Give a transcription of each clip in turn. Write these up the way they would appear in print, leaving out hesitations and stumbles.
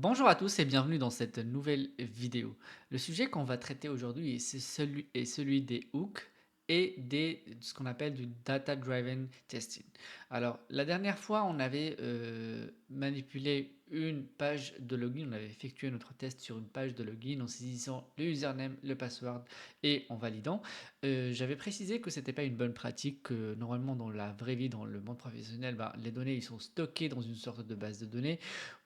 Bonjour à tous et bienvenue dans cette nouvelle vidéo. Le sujet qu'on va traiter aujourd'hui est celui des hooks et ce qu'on appelle du data-driven testing. Alors, la dernière fois, on avait manipulé une page de login, on avait effectué notre test sur une page de login en saisissant le username, le password et en validant. J'avais précisé que ce n'était pas une bonne pratique, que normalement dans la vraie vie, dans le monde professionnel, les données ils sont stockées dans une sorte de base de données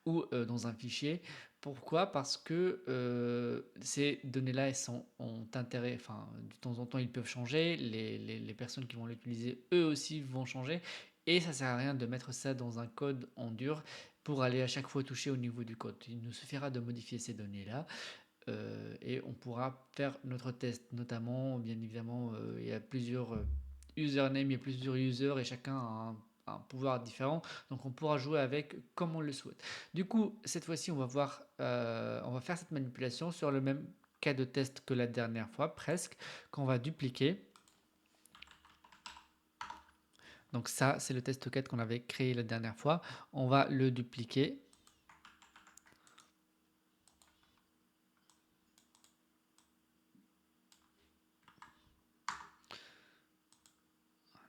ou dans un fichier. Pourquoi? Parce que ces données-là, ont intérêt, enfin, de temps en temps, ils peuvent changer, les personnes qui vont l'utiliser, eux aussi, vont changer, et ça sert à rien de mettre ça dans un code en dur pour aller à chaque fois toucher au niveau du code. Il nous suffira de modifier ces données-là et on pourra faire notre test, notamment, bien évidemment, il y a plusieurs usernames, il y a plusieurs users et chacun a un pouvoir différent, donc on pourra jouer avec comme on le souhaite. Du coup, cette fois-ci, on va faire cette manipulation sur le même cas de test que la dernière fois, presque, qu'on va dupliquer. Donc ça, c'est le test 4 qu'on avait créé la dernière fois. On va le dupliquer.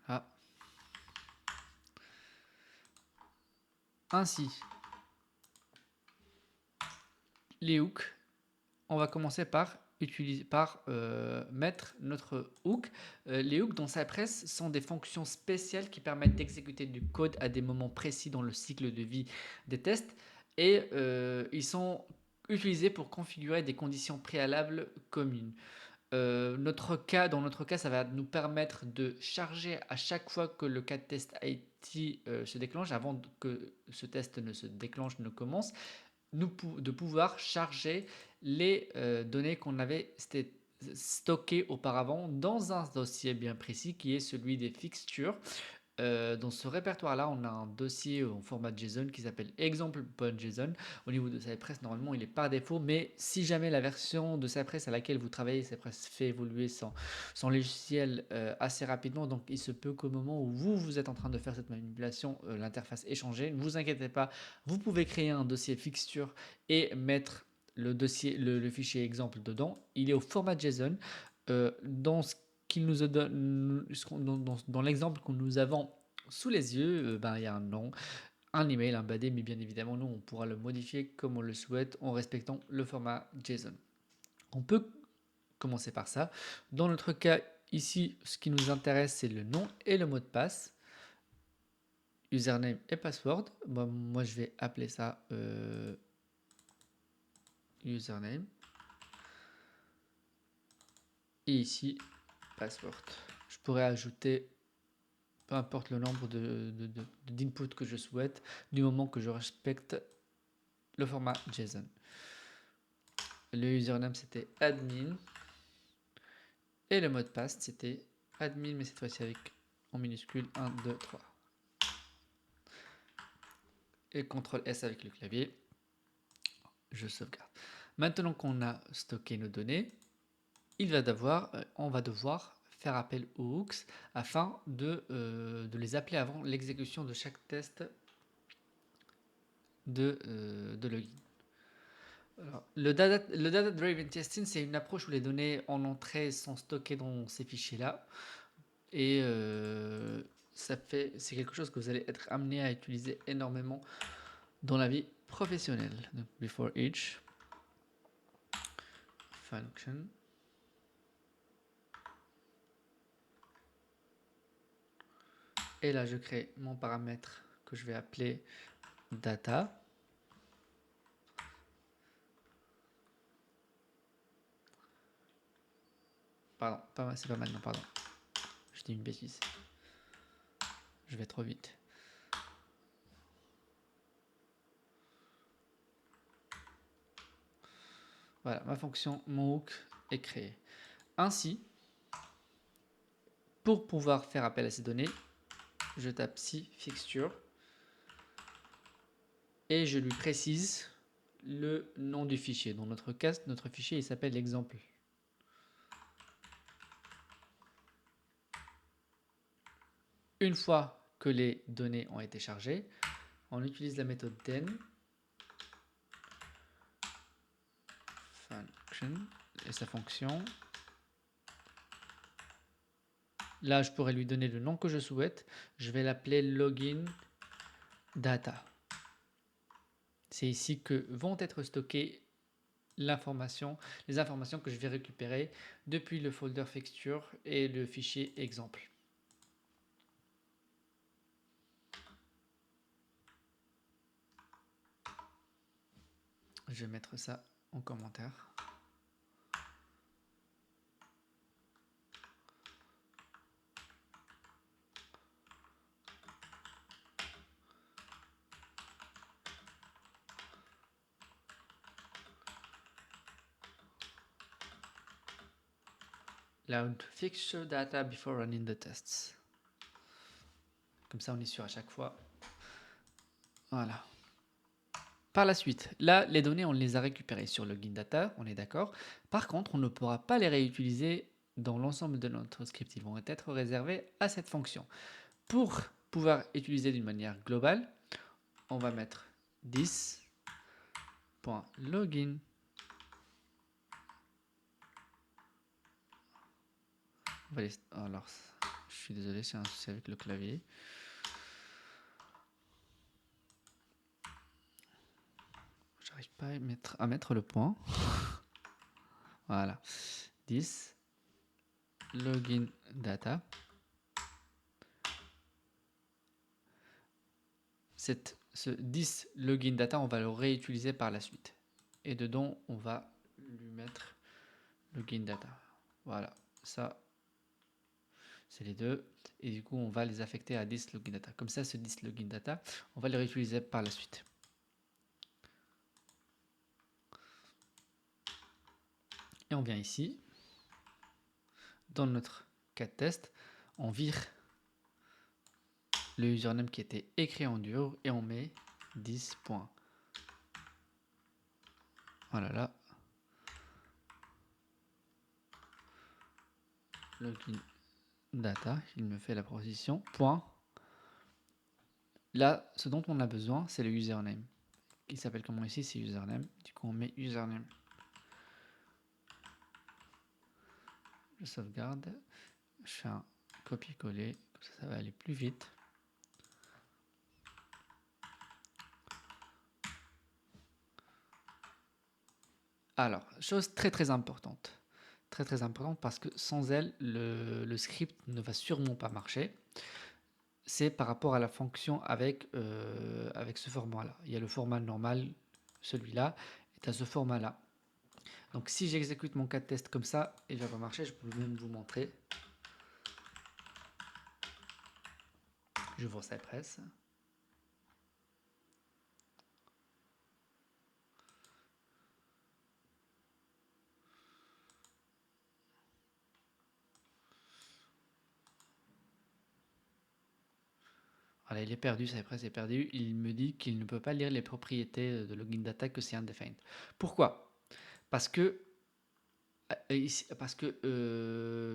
Ah. Ainsi, les hooks, on va commencer par mettre notre hook. Les hooks dans Cypress sont des fonctions spéciales qui permettent d'exécuter du code à des moments précis dans le cycle de vie des tests et ils sont utilisés pour configurer des conditions préalables communes. Dans notre cas, ça va nous permettre de charger à chaque fois que le cas de test IT se déclenche, avant que ce test ne se déclenche, ne commence, de pouvoir charger les données qu'on avait stockées auparavant dans un dossier bien précis qui est celui des fixtures. Dans ce répertoire-là, on a un dossier en format JSON qui s'appelle example.json. Au niveau de Cypress, normalement, il est par défaut, mais si jamais la version de Cypress à laquelle vous travaillez, Cypress fait évoluer son logiciel assez rapidement, donc il se peut qu'au moment où vous êtes en train de faire cette manipulation, l'interface ait changé. Ne vous inquiétez pas, vous pouvez créer un dossier fixture et mettre le fichier exemple dedans. Il est au format JSON. Dans ce qu'il nous a donné, dans l'exemple que nous avons sous les yeux, il y a un nom, un email, un body, mais bien évidemment, nous, on pourra le modifier comme on le souhaite en respectant le format JSON. On peut commencer par ça. Dans notre cas, ici, ce qui nous intéresse, c'est le nom et le mot de passe, username et password. Moi je vais appeler ça username. Et ici, password. Je pourrais ajouter peu importe le nombre d'inputs que je souhaite, du moment que je respecte le format JSON. Le username c'était admin et le mot de passe c'était admin, mais cette fois-ci avec en minuscule 1, 2, 3. Et CTRL S avec le clavier, je sauvegarde. Maintenant qu'on a stocké nos données, on va devoir faire appel aux hooks afin de les appeler avant l'exécution de chaque test de login. Alors, le data-driven testing, c'est une approche où les données en entrée sont stockées dans ces fichiers-là. Et c'est quelque chose que vous allez être amené à utiliser énormément dans la vie professionnelle. Donc, before each function. Et là, je crée mon paramètre que je vais appeler data. Pardon, c'est pas maintenant, pardon. Je dis une bêtise. Je vais trop vite. Voilà, ma fonction, mon hook est créée. Ainsi, pour pouvoir faire appel à ces données, je tape si fixture et je lui précise le nom du fichier. Dans notre cas, notre fichier il s'appelle exemple. Une fois que les données ont été chargées, on utilise la méthode then function et sa fonction. Là, je pourrais lui donner le nom que je souhaite. Je vais l'appeler login data. C'est ici que vont être stockées les informations que je vais récupérer depuis le folder fixture et le fichier exemple. Je vais mettre ça en commentaire. Load fixture data before running the tests. Comme ça, on est sûr à chaque fois. Voilà. Par la suite, là, les données, on les a récupérées sur login data, on est d'accord. Par contre, on ne pourra pas les réutiliser dans l'ensemble de notre script. Ils vont être réservés à cette fonction. Pour pouvoir utiliser d'une manière globale, on va mettre this.login. Alors, je suis désolé, c'est un souci avec le clavier. J'arrive pas à mettre le point. Voilà. This login data. Ce this login data, on va le réutiliser par la suite. Et dedans, on va lui mettre login data. Voilà, ça, c'est les deux. Et du coup, on va les affecter à this login data. Comme ça, ce this login data, on va le réutiliser par la suite. Et on vient ici, dans notre cas de test, on vire le username qui était écrit en dur et on met 10 points. Voilà là. Login data, il me fait la proposition. Point. Là, ce dont on a besoin, c'est le username. Il s'appelle comment ici? C'est username. Du coup, on met username. Je sauvegarde. Je fais un copier-coller. Ça va aller plus vite. Alors, chose très très importante. Très très importante parce que sans elle, le script ne va sûrement pas marcher. C'est par rapport à la fonction avec ce format-là. Il y a le format normal, celui-là, est à ce format-là. Donc si j'exécute mon cas de test comme ça, il ne va pas marcher, je peux même vous montrer. J'ouvre Cypress. Voilà, il est perdu, Cypress est perdu. Il me dit qu'il ne peut pas lire les propriétés de login data que c'est undefined. Pourquoi? Parce que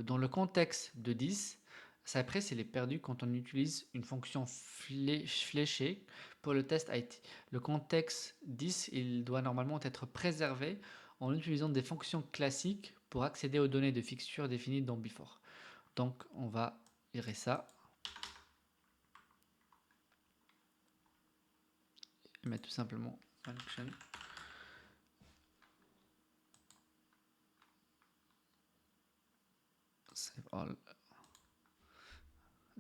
dans le contexte de 10, Cypress il est perdu quand on utilise une fonction fléchée pour le test IT. Le contexte 10, il doit normalement être préservé en utilisant des fonctions classiques pour accéder aux données de fixture définies dans Before. Donc on va virer ça et mettre tout simplement function. Save all.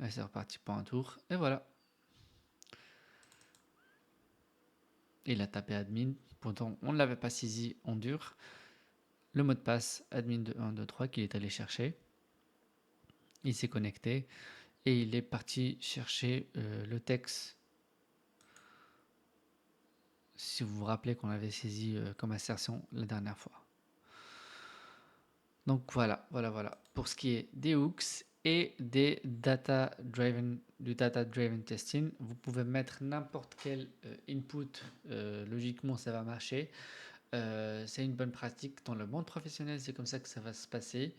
Et c'est reparti pour un tour. Et voilà. Il a tapé admin. Pourtant, on ne l'avait pas saisi en dur. Le mot de passe admin de 1, 2, 3 qu'il est allé chercher. Il s'est connecté et il est parti chercher le texte. Si vous vous rappelez qu'on avait saisi comme assertion la dernière fois. Donc voilà. Pour ce qui est des hooks et du data driven testing, vous pouvez mettre n'importe quel input, logiquement ça va marcher. C'est une bonne pratique dans le monde professionnel, c'est comme ça que ça va se passer.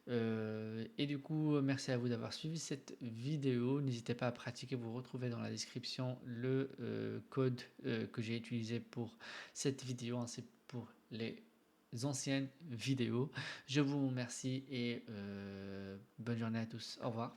Et du coup, merci à vous d'avoir suivi cette vidéo. N'hésitez pas à pratiquer, vous retrouvez dans la description le code que j'ai utilisé pour cette vidéo, ainsi pour les anciennes vidéos. Je vous remercie et bonne journée à tous. Au revoir.